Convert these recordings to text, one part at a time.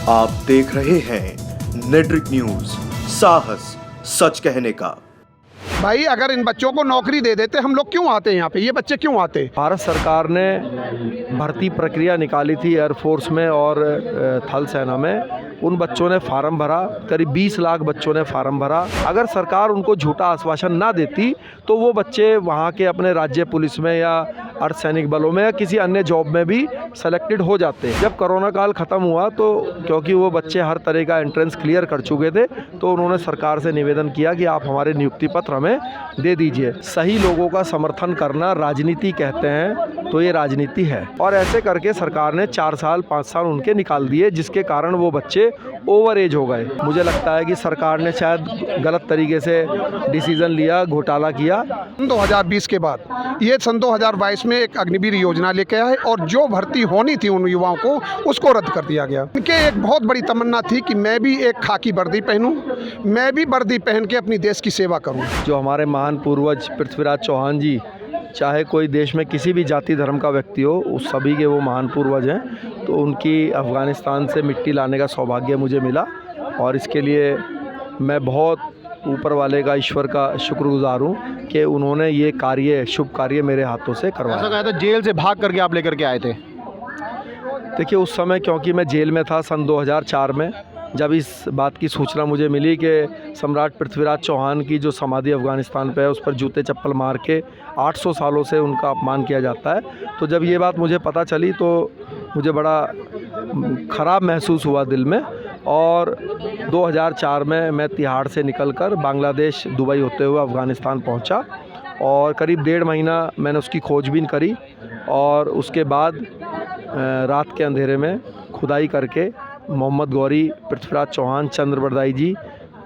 आप देख रहे हैं नेट्रिक न्यूज, साहस सच कहने का। भाई अगर इन बच्चों को नौकरी दे देते, हम लोग क्यों आते यहाँ पे? ये बच्चे क्यों आते? भारत सरकार ने भर्ती प्रक्रिया निकाली थी एयरफोर्स में और थल सेना में। उन बच्चों ने फार्म भरा, करीब 20 लाख बच्चों ने फार्म भरा। अगर सरकार उनको झूठा आश्वासन ना देती तो वो बच्चे वहाँ के अपने राज्य पुलिस में या अर्धसैनिक बलों में या किसी अन्य जॉब में भी सेलेक्टेड हो जाते। जब कोरोना काल ख़त्म हुआ तो क्योंकि वो बच्चे हर तरह का एंट्रेंस क्लियर कर चुके थे तो उन्होंने सरकार से निवेदन किया कि आप हमारे नियुक्ति पत्र हमें दे दीजिए। सही लोगों का समर्थन करना राजनीति कहते हैं तो ये राजनीति है। और ऐसे करके सरकार ने 4 साल 5 साल उनके निकाल दिए, जिसके कारण वो बच्चे ओवर एज हो गए। मुझे लगता है कि सरकार ने शायद गलत तरीके से डिसीजन लिया, घोटाला किया। 2020 के बाद ये सन 2022 में एक अग्निवीर योजना लेके आए और जो भर्ती होनी थी उन युवाओं को, उसको रद्द कर दिया गया। उनके एक बहुत बड़ी तमन्ना थी कि मैं भी एक खाकी वर्दी पहनूं, मैं भी वर्दी पहन के अपनी देश की सेवा करूं। जो हमारे महान पूर्वज पृथ्वीराज चौहान जी, चाहे कोई देश में किसी भी जाति धर्म का व्यक्ति हो, उस सभी के वो महान पूर्वज हैं। तो उनकी अफ़गानिस्तान से मिट्टी लाने का सौभाग्य मुझे मिला और इसके लिए मैं बहुत ऊपर वाले का, ईश्वर का शुक्रगुजार हूँ कि उन्होंने ये कार्य, शुभ कार्य मेरे हाथों से करवाया। ऐसा कहा था जेल से भाग करके आप लेकर के आए थे? देखिए, उस समय क्योंकि मैं जेल में था सन 2004 में, जब इस बात की सूचना मुझे मिली कि सम्राट पृथ्वीराज चौहान की जो समाधि अफ़गानिस्तान पे है उस पर जूते चप्पल मार के 800 सालों से उनका अपमान किया जाता है, तो जब ये बात मुझे पता चली तो मुझे बड़ा ख़राब महसूस हुआ दिल में। और 2004 में मैं तिहाड़ से निकलकर बांग्लादेश, दुबई होते हुए अफ़गानिस्तान पहुंचा और करीब 1.5 महीना मैंने उसकी खोजबीन करी और उसके बाद रात के अंधेरे में खुदाई करके मोहम्मद गौरी पृथ्वीराज चौहान चंद्रबरदाई जी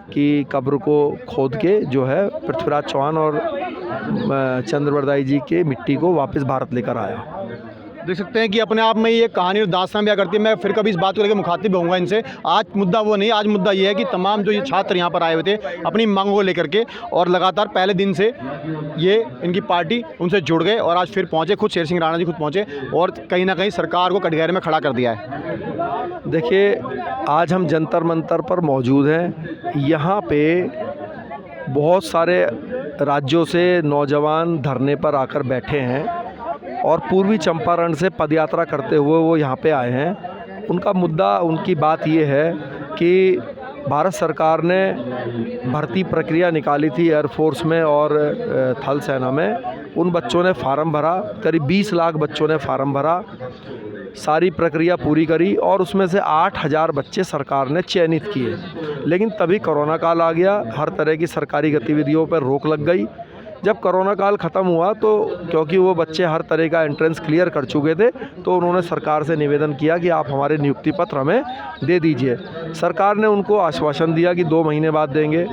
की कब्र को खोद के जो है पृथ्वीराज चौहान और चंद्रबरदाई जी के मिट्टी को वापस भारत लेकर आया। देख सकते हैं कि अपने आप में ये कहानी और दास्तान बयां करती है। मैं फिर कभी इस बात को लेकर मुखातिब होऊंगा इनसे। आज मुद्दा वो नहीं, आज मुद्दा ये है कि तमाम जो ये छात्र यहाँ पर आए हुए थे अपनी मांगों को लेकर के, और लगातार पहले दिन से ये इनकी पार्टी उनसे जुड़ गए और आज फिर पहुँचे, खुद शेर सिंह राणा जी खुद पहुँचे और कहीं ना कहीं सरकार को कटघरे में खड़ा कर दिया है। देखिए, आज हम जंतर मंतर पर मौजूद हैं। यहाँ पे बहुत सारे राज्यों से नौजवान धरने पर आकर बैठे हैं और पूर्वी चंपारण से पदयात्रा करते हुए वो यहाँ पे आए हैं। उनका मुद्दा, उनकी बात ये है कि भारत सरकार ने भर्ती प्रक्रिया निकाली थी एयरफोर्स में और थल सेना में। उन बच्चों ने फार्म भरा, करीब 20 लाख बच्चों ने फार्म भरा, सारी प्रक्रिया पूरी करी और उसमें से 8000 बच्चे सरकार ने चयनित किए। लेकिन तभी कोरोना काल आ गया, हर तरह की सरकारी गतिविधियों पर रोक लग गई। जब कोरोना काल ख़त्म हुआ तो क्योंकि वो बच्चे हर तरह का एंट्रेंस क्लियर कर चुके थे तो उन्होंने सरकार से निवेदन किया कि आप हमारे नियुक्ति पत्र हमें दे दीजिए। सरकार ने उनको आश्वासन दिया कि 2 महीने बाद देंगे,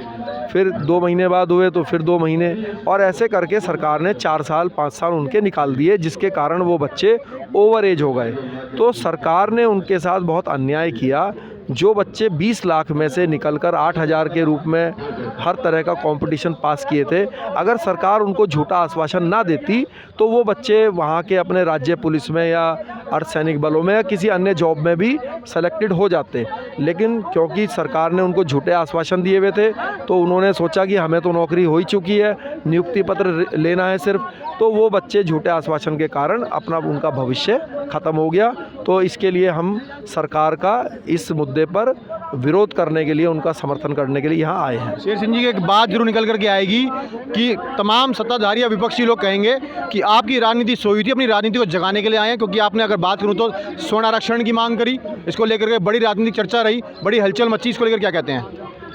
फिर 2 महीने बाद हुए तो फिर 2 महीने, और ऐसे करके सरकार ने 4 साल 5 साल उनके निकाल दिए, जिसके कारण वो बच्चे ओवर एज हो गए। तो सरकार ने उनके साथ बहुत अन्याय किया। जो बच्चे 20 लाख में से निकलकर 8000 के रूप में हर तरह का कंपटीशन पास किए थे, अगर सरकार उनको झूठा आश्वासन ना देती तो वो बच्चे वहाँ के अपने राज्य पुलिस में या अर्धसैनिक बलों में या किसी अन्य जॉब में भी सेलेक्टेड हो जाते। लेकिन क्योंकि सरकार ने उनको झूठे आश्वासन दिए हुए थे तो उन्होंने सोचा कि हमें तो नौकरी हो ही चुकी है, नियुक्ति पत्र लेना है सिर्फ, तो वो बच्चे झूठे आश्वासन के कारण अपना उनका भविष्य ख़त्म हो गया। तो इसके लिए हम सरकार का इस मुद्दे पर विरोध करने के लिए, उनका समर्थन करने के लिए यहाँ आए हैं। शेर सिंह जी की एक बात जरूर निकल करके आएगी कि तमाम सत्ताधारी या विपक्षी लोग कहेंगे कि आपकी राजनीति सोई थी, अपनी राजनीति को जगाने के लिए आए हैं, क्योंकि आपने अगर बात करूँ तो स्वर्ण आरक्षण की मांग करी, इसको लेकर के बड़ी राजनीतिक चर्चा रही, बड़ी हलचल मची। इसको लेकर क्या कहते हैं?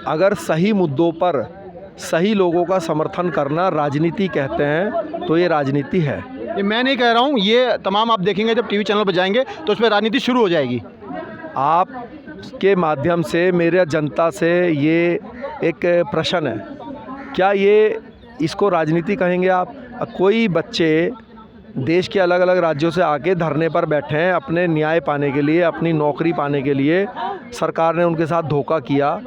अगर सही मुद्दों पर सही लोगों का समर्थन करना राजनीति कहते हैं तो ये राजनीति है। ये मैं नहीं कह रहा हूँ, ये तमाम आप देखेंगे जब टीवी चैनल पर जाएंगे तो उस पर राजनीति शुरू हो जाएगी। आप के माध्यम से मेरे जनता से ये एक प्रश्न है, क्या ये इसको राजनीति कहेंगे आप? कोई बच्चे देश के अलग अलग राज्यों से आके धरने पर बैठे हैं अपने न्याय पाने के लिए, अपनी नौकरी पाने के लिए। सरकार ने उनके साथ धोखा किया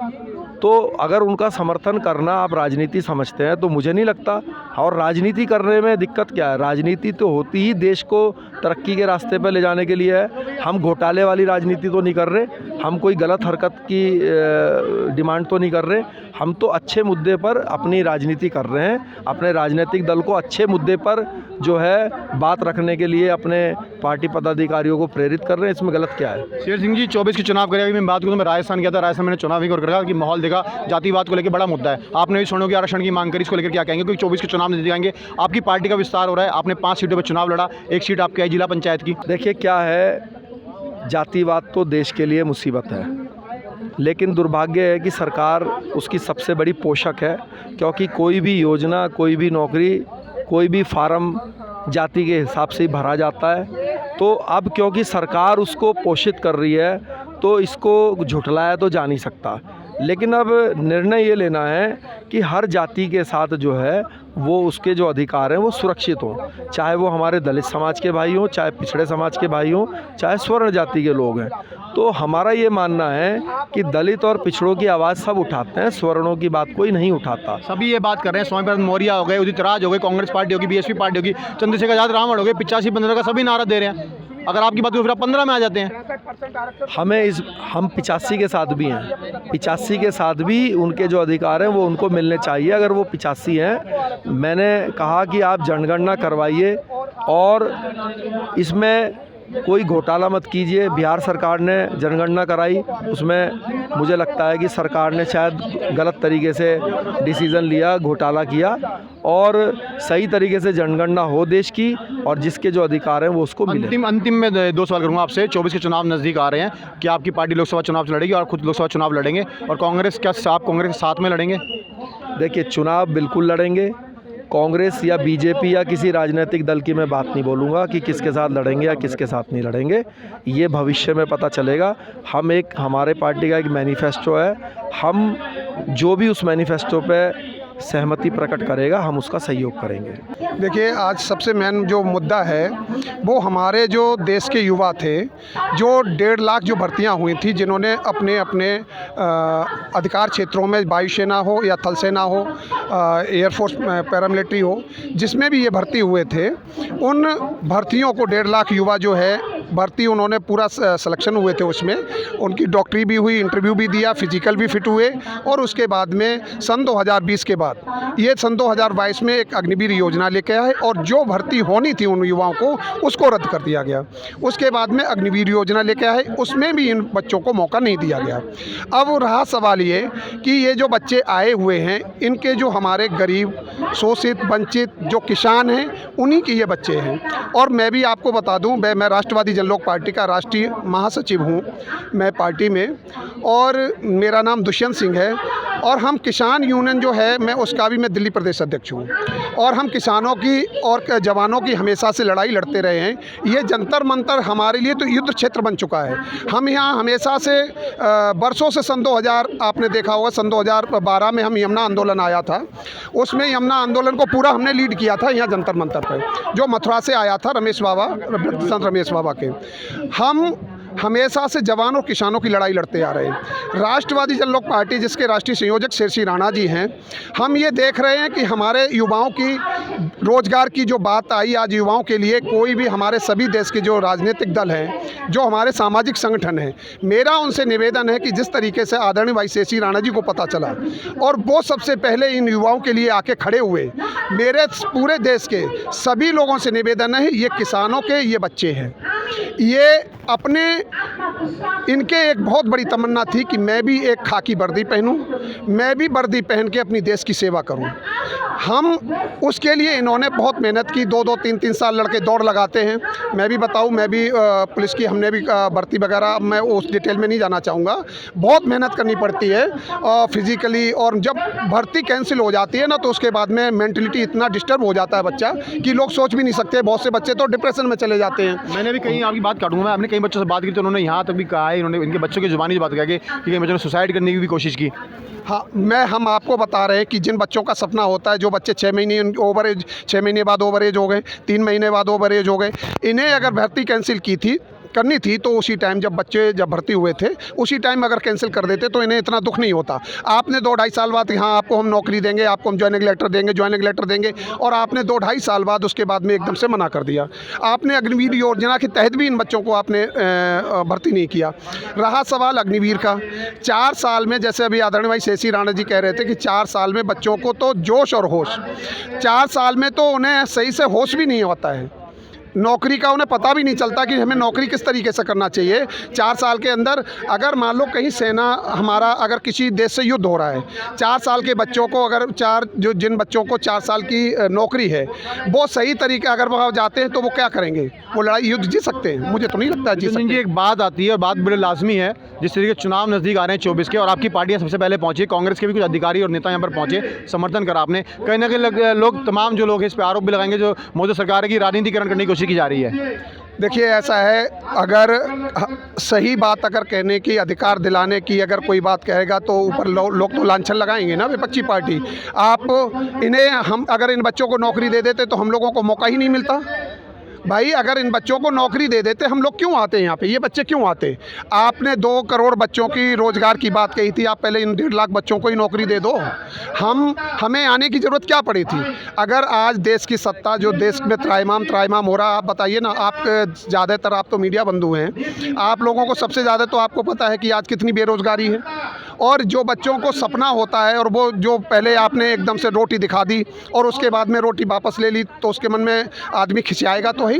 तो अगर उनका समर्थन करना आप राजनीति समझते हैं तो मुझे नहीं लगता। और राजनीति करने में दिक्कत क्या है, राजनीति तो होती ही देश को तरक्की के रास्ते पर ले जाने के लिए है। हम घोटाले वाली राजनीति तो नहीं कर रहे, हम कोई गलत हरकत की डिमांड तो नहीं कर रहे, हम तो अच्छे मुद्दे पर अपनी राजनीति कर रहे हैं। अपने राजनीतिक दल को अच्छे मुद्दे पर जो है बात रखने के लिए अपने पार्टी पदाधिकारियों को प्रेरित कर रहे हैं, इसमें गलत क्या है। शेर सिंह जी 24 के चुनाव करेगा, मैं बात करूँ तो मैं राजस्थान गया था, राजस्थान मैंने चुनाव ही कर कि माहौल देखा, जातिवाद को लेकर बड़ा मुद्दा है। आपने भी सवर्णों के आरक्षण की मांग करी, इसको लेकर क्या कहेंगे, क्योंकि 24 के चुनाव नजदीक आएंगे, आपकी पार्टी का विस्तार हो रहा है, आपने 5 सीटों पर चुनाव लड़ा, 1 सीट आपकी आई जिला पंचायत की। देखिए क्या है, जातिवाद तो देश के लिए मुसीबत है, लेकिन दुर्भाग्य है कि सरकार उसकी सबसे बड़ी पोषक है, क्योंकि कोई भी योजना, कोई भी नौकरी, कोई भी फार्म जाति के हिसाब से ही भरा जाता है। तो अब क्योंकि सरकार उसको पोषित कर रही है तो इसको झुठलाया तो जा नहीं सकता, लेकिन अब निर्णय ये लेना है कि हर जाति के साथ जो है वो उसके जो अधिकार हैं वो सुरक्षित हों, चाहे वो हमारे दलित समाज के भाई हों, चाहे पिछड़े समाज के भाई हों, चाहे स्वर्ण जाति के लोग हैं। तो हमारा ये मानना है कि दलित और पिछड़ों की आवाज़ सब उठाते हैं, स्वर्णों की बात कोई नहीं उठाता। सभी ये बात कर रहे हैं, स्वामी प्रसाद मौर्य हो गए, उदित राज हो गए, कांग्रेस पार्टी होगी, बीएसपी पार्टी होगी, चंद्रशेखर आजाद रावण हो गए, 85-15 का सभी नारा दे रहे हैं। अगर आपकी बात करो फिर आप 15 में आ जाते हैं। हम 85 के साथ भी हैं, 85 के साथ भी उनके जो अधिकार हैं वो उनको मिलने चाहिए। अगर वो 85 हैं, मैंने कहा कि आप जनगणना करवाइए और इसमें कोई घोटाला मत कीजिए। बिहार सरकार ने जनगणना कराई, उसमें मुझे लगता है कि सरकार ने शायद गलत तरीके से डिसीज़न लिया, घोटाला किया, और सही तरीके से जनगणना हो देश की और जिसके जो अधिकार हैं वो उसको मिले। अंतिम में 2 सवाल करूँगा आपसे। 24 के चुनाव नज़दीक आ रहे हैं, कि आपकी पार्टी लोकसभा चुनाव लड़ेगी और खुद लोकसभा चुनाव लड़ेंगे, और कांग्रेस, क्या आप कांग्रेस के साथ में लड़ेंगे? देखिए, चुनाव बिल्कुल लड़ेंगे। कांग्रेस या बीजेपी या किसी राजनीतिक दल की मैं बात नहीं बोलूँगा कि किसके साथ लड़ेंगे या किसके साथ नहीं लड़ेंगे, ये भविष्य में पता चलेगा। हमारे पार्टी का एक मैनिफेस्टो है, हम जो भी उस मैनिफेस्टो पे सहमति प्रकट करेगा हम उसका सहयोग करेंगे। देखिए, आज सबसे मेन जो मुद्दा है वो हमारे जो देश के युवा थे, जो 1.5 लाख जो भर्तियां हुई थी, जिन्होंने अपने अपने अधिकार क्षेत्रों में वायुसेना हो या थल सेना हो, एयरफोर्स, पैरामिलिट्री हो, जिसमें भी ये भर्ती हुए थे, उन भर्तियों को 1.5 लाख युवा जो है भर्ती, उन्होंने पूरा सिलेक्शन हुए थे, उसमें उनकी डॉक्टरी भी हुई, इंटरव्यू भी दिया, फिजिकल भी फिट हुए, और उसके बाद में सन 2020 के बाद ये सन 2022 में एक अग्निवीर योजना लेके आए, और जो भर्ती होनी थी उन युवाओं को उसको रद्द कर दिया गया। उसके बाद में अग्निवीर योजना लेके आए, उसमें भी इन बच्चों को मौका नहीं दिया गया। अब रहा सवाल ये कि ये जो बच्चे आए हुए हैं, इनके जो हमारे गरीब, शोषित, वंचित जो किसान हैं, उन्हीं के ये बच्चे हैं। और मैं भी आपको बता दूं, मैं राष्ट्रवादी जन लोक पार्टी का राष्ट्रीय महासचिव हूं, मैं पार्टी में, और मेरा नाम दुष्यंत सिंह है, और हम किसान यूनियन जो है मैं उसका भी मैं दिल्ली प्रदेश अध्यक्ष हूँ, और हम किसानों की और जवानों की हमेशा से लड़ाई लड़ते रहे हैं। ये जंतर मंतर हमारे लिए तो युद्ध क्षेत्र बन चुका है। हम यहाँ हमेशा से बरसों से, सन 2000 आपने देखा होगा, सन 2012 में हम यमुना आंदोलन आया था, उसमें यमुना आंदोलन को पूरा हमने लीड किया था यहाँ जंतर मंतर पर, जो मथुरा से आया था रमेश बाबा, संत रमेश बाबा के। हम हमेशा से जवान और किसानों की लड़ाई लड़ते आ रहे हैं। राष्ट्रवादी जन लोक पार्टी, जिसके राष्ट्रीय संयोजक शेरसी राणा जी हैं, हम ये देख रहे हैं कि हमारे युवाओं की रोजगार की जो बात आई, आज युवाओं के लिए कोई भी, हमारे सभी देश के जो राजनीतिक दल हैं, जो हमारे सामाजिक संगठन हैं, मेरा उनसे निवेदन है कि जिस तरीके से आदरणीय भाई शेरसी राणा जी को पता चला और वो सबसे पहले इन युवाओं के लिए आके खड़े हुए, मेरे पूरे देश के सभी लोगों से निवेदन है, ये किसानों के ये बच्चे हैं, ये अपने, इनके एक बहुत बड़ी तमन्ना थी कि मैं भी एक खाकी वर्दी पहनूं, मैं भी वर्दी पहन के अपनी देश की सेवा करूं। हम उसके लिए इन्होंने बहुत मेहनत की, 2-2, 3-3 साल लड़के दौड़ लगाते हैं। मैं भी बताऊं, मैं भी पुलिस की, हमने भी भर्ती वगैरह, मैं उस डिटेल में नहीं जाना चाहूँगा। बहुत मेहनत करनी पड़ती है फिज़िकली, और जब भर्ती कैंसिल हो जाती है ना, तो उसके बाद में मेंटलिटी इतना डिस्टर्ब हो जाता है बच्चा कि लोग सोच भी नहीं सकते। बहुत से बच्चे तो डिप्रेशन में चले जाते हैं। मैंने भी कहीं आपकी बात काटूंगा, आपने कई बच्चों से बात की तो उन्होंने यहाँ तक भी कहा है, इन्होंने इनके बच्चों की ज़ुबानी बात करके कि कई बच्चों ने सुसाइड करने की भी कोशिश की। हाँ, हम आपको बता रहे हैं कि जिन बच्चों का सपना होता है, जो बच्चे 6 महीने ओवर एज, 6 महीने बाद ओवर एज हो गए, 3 महीने बाद ओवर एज हो गए, इन्हें अगर भर्ती कैंसिल की थी करनी थी तो उसी टाइम जब बच्चे जब भर्ती हुए थे उसी टाइम अगर कैंसिल कर देते तो इन्हें इतना दुख नहीं होता। आपने 2-2.5 साल बाद यहाँ आपको हम नौकरी देंगे, आपको हम ज्वाइनिंग लेटर देंगे और आपने 2-2.5 साल बाद उसके बाद में एकदम से मना कर दिया। आपने अग्निवीर योजना के तहत भी इन बच्चों को आपने भर्ती नहीं किया। रहा सवाल अग्निवीर का, 4 साल में, जैसे अभी आदरणीय भाई शेषी राणा जी कह रहे थे कि 4 साल में बच्चों को तो जोश और होश, 4 साल में तो उन्हें सही से होश भी नहीं होता है, नौकरी का उन्हें पता भी नहीं चलता कि हमें नौकरी किस तरीके से करना चाहिए। 4 साल के अंदर अगर मान लो कहीं सेना हमारा अगर किसी देश से युद्ध हो रहा है, 4 साल के बच्चों को अगर जिन बच्चों को 4 साल की नौकरी है वो सही तरीके अगर वहाँ जाते हैं तो वो क्या करेंगे, वो लड़ाई युद्ध जी सकते हैं? मुझे तो नहीं लगता जी सकते। जी एक बात आती है और बात बड़ी लाजमी है, जिस तरीके चुनाव नज़दीक आ रहे हैं 24 के और आपकी पार्टियाँ सबसे पहले पहुँची, कांग्रेस के भी कुछ अधिकारी और नेता यहाँ पर पहुँचे, समर्थन करा आपने, कहीं ना कहीं लोग तमाम जो लोग इस पर आरोप भी लगाएंगे जो मोदी सरकार की राजनीतिकरण करने की कोशिश की जा रही है। देखिए ऐसा है, अगर सही बात अगर कहने की, अधिकार दिलाने की अगर कोई बात कहेगा तो ऊपर लोग तो लांछन लगाएंगे ना, विपक्षी पार्टी। आप इन्हें, हम अगर इन बच्चों को नौकरी दे देते तो हम लोगों को मौका ही नहीं मिलता। भाई अगर इन बच्चों को नौकरी दे देते, हम लोग क्यों आते हैं यहाँ पे, ये बच्चे क्यों आते? आपने 2 करोड़ बच्चों की रोज़गार की बात कही थी, आप पहले इन 1.5 लाख बच्चों को ही नौकरी दे दो। हमें आने की ज़रूरत क्या पड़ी थी? अगर आज देश की सत्ता जो देश में त्राहिमाम हो रहा, आप बताइए ना, आप ज़्यादातर आप तो मीडिया बंधु हैं, आप लोगों को सबसे ज़्यादा तो आपको पता है कि आज कितनी बेरोज़गारी है। और जो बच्चों को सपना होता है और वो जो पहले आपने एकदम से रोटी दिखा दी और उसके बाद में रोटी वापस ले ली तो उसके मन में आदमी खिंचाएगा तो ही।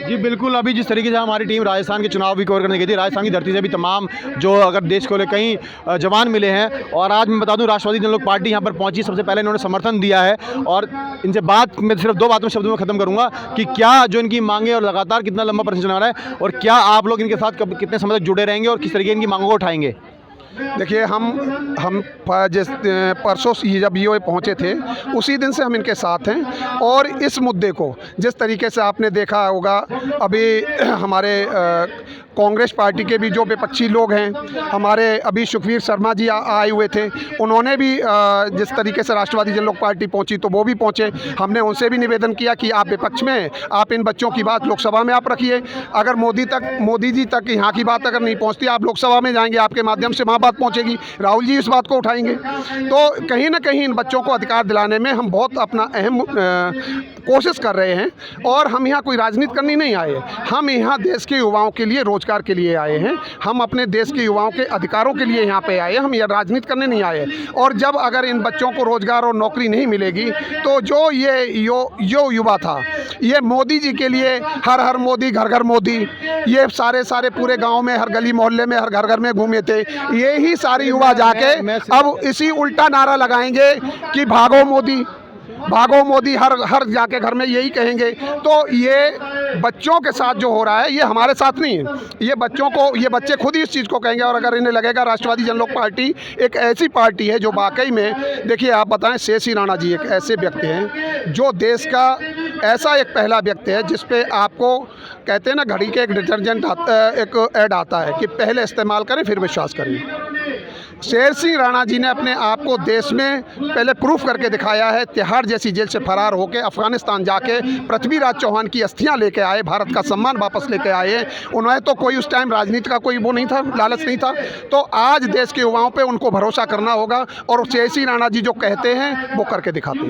जी बिल्कुल, अभी जिस तरीके से हमारी टीम राजस्थान के चुनाव भी कवर करने गई थी, राजस्थान की धरती से भी तमाम जो अगर देश को ले कई जवान मिले हैं और आज मैं बता दूं राष्ट्रवादी जन लोग पार्टी यहाँ पर पहुंची, सबसे पहले इन्होंने समर्थन दिया है। और इनसे बात मैं सिर्फ 2 बातों शब्दों में ख़त्म करूँगा कि क्या जो इनकी मांगे और लगातार कितना लंबा प्रश्न चला रहा है और क्या आप लोग इनके साथ कितने समय तक जुड़े रहेंगे और किस तरीके इनकी मांगों को उठाएंगे? देखिए हम जिस परसों जब ये पहुँचे थे उसी दिन से हम इनके साथ हैं और इस मुद्दे को जिस तरीके से आपने देखा होगा, अभी हमारे कांग्रेस पार्टी के भी जो विपक्षी लोग हैं, हमारे अभी सुखबीर शर्मा जी आए हुए थे, उन्होंने भी जिस तरीके से राष्ट्रवादी जन लोक पार्टी पहुंची तो वो भी पहुंचे। हमने उनसे भी निवेदन किया कि आप विपक्ष में, आप इन बच्चों की बात लोकसभा में आप रखिए। अगर मोदी जी तक यहाँ की बात अगर नहीं पहुँचती, आप लोकसभा में जाएंगे, आपके माध्यम से वहाँ बात पहुँचेगी, राहुल जी इस बात को उठाएंगे। तो कहीं ना कहीं इन बच्चों को अधिकार दिलाने में हम बहुत अपना अहम कोशिश कर रहे हैं। और हम यहाँ कोई राजनीति करनी नहीं आए, हम यहाँ देश के युवाओं के लिए, रोजगार के लिए आए हैं। हम अपने देश के युवाओं के अधिकारों के लिए यहाँ पे आए हैं, हम यहाँ राजनीति करने नहीं आए। और जब अगर इन बच्चों को रोजगार और नौकरी नहीं मिलेगी तो जो ये युवा था, ये मोदी जी के लिए हर हर मोदी घर घर मोदी, ये सारे पूरे गांव में हर गली मोहल्ले में हर घर में घूमे थे, ये ही सारे युवा जाके अब इसी उल्टा नारा लगाएंगे कि भागो मोदी, भागो मोदी, हर जाके घर में यही कहेंगे। तो ये बच्चों के साथ जो हो रहा है ये हमारे साथ नहीं है, ये बच्चे खुद ही इस चीज़ को कहेंगे। और अगर इन्हें लगेगा राष्ट्रवादी जन लोक पार्टी एक ऐसी पार्टी है जो वाकई में, देखिए आप बताएं, शेषी राणा जी एक ऐसे व्यक्ति हैं जो देश का ऐसा एक पहला व्यक्ति है जिस पे आपको कहते हैं ना, घड़ी के एक डिटर्जेंट एक ऐड आता है कि पहले इस्तेमाल करें फिर विश्वास करें। शेषी राणा जी ने अपने आप को देश में पहले प्रूफ करके दिखाया है। तिहाड़ जैसी जेल से फरार होकर अफगानिस्तान जाके पृथ्वीराज चौहान की अस्थियां लेके आए, भारत का सम्मान वापस लेके आए। उन्हें तो कोई उस टाइम राजनीति का कोई वो नहीं था, लालच नहीं था। तो आज देश के युवाओं पे उनको भरोसा करना होगा और शेषी राणा जी जो कहते हैं वो करके दिखाते हैं।